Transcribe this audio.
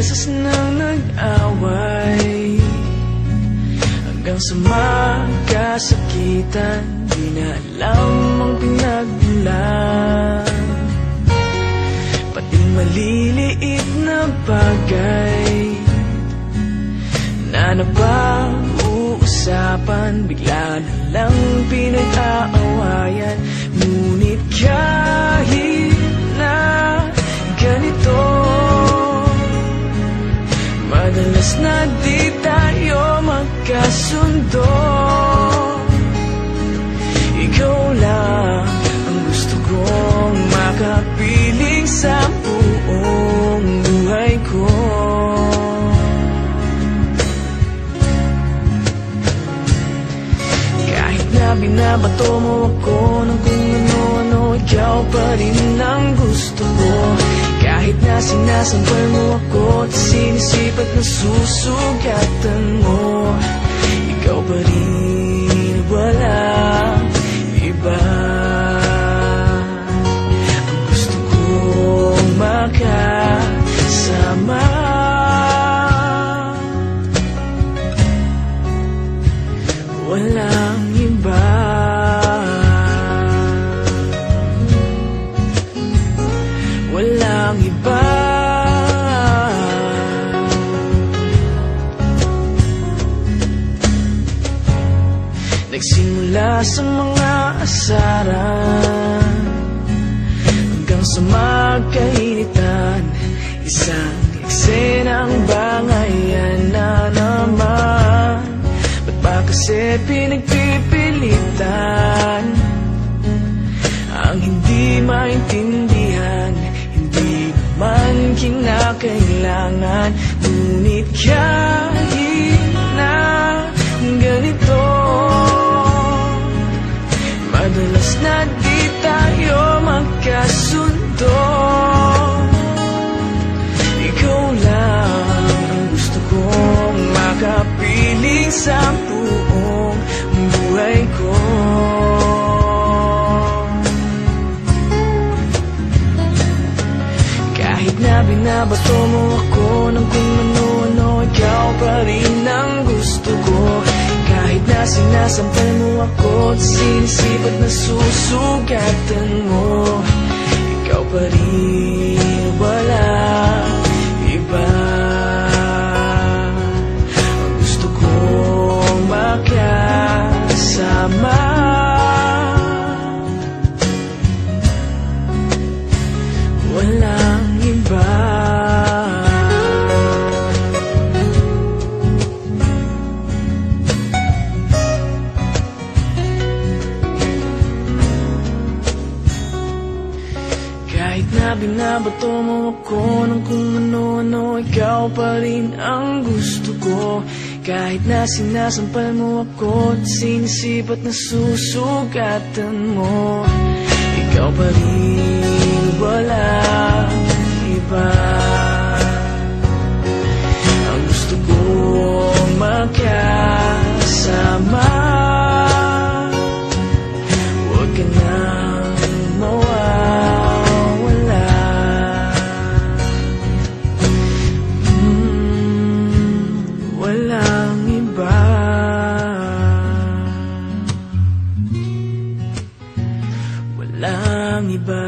beses nang nag-away, hanggang sa magkasakitan. Di na alam ang pinagmulan, pati maliliit na bagay na napag-uusapan, bigla na lang pinag-aawayan. Ngunit kahit na ganito, madalas na di tayo magkasundo. Ikaw lang ang gusto kong makapiling sa buong buhay ko. Kahit na binabato mo ako ng kung ano-ano, ikaw pa rin ang gusto ko. Kahit na sinasampal mo ako at sinisipat na susugatan mo, ikaw pa rin, walang iba. Ang gusto kong makasama, walang iba. Walang iba. Nagsimula sa mga asaran, hanggang sa magkainitan, isang eksenang bangayan na naman. Ba't ba kasi pinagpipilitan ang hindi maintindihan? Hindi naman kinakailangan. Ngunit kahit na ganito, madalas na di tayo magkasundo. Ikaw lang ang gusto kong makapiling sa buong buhay ko. Kahit na binabato mo ako ng kung ano-ano, ikaw pa rin ang gusto ko. Kahit na sinasampal mo ako at sinisipat na susugatan mo, ikaw pa rin, walang iba. Ang gusto kong makasama, walang iba. Kahit na binabato mo ako ng kung ano-ano, ikaw pa rin ang gusto ko. Kahit na sinasampal mo ako at sinisipat na susugatan mo, ikaw pa rin, walang iba. Ang gusto kong makasama, huwag ka nang mawawala. Walang iba. Walang iba.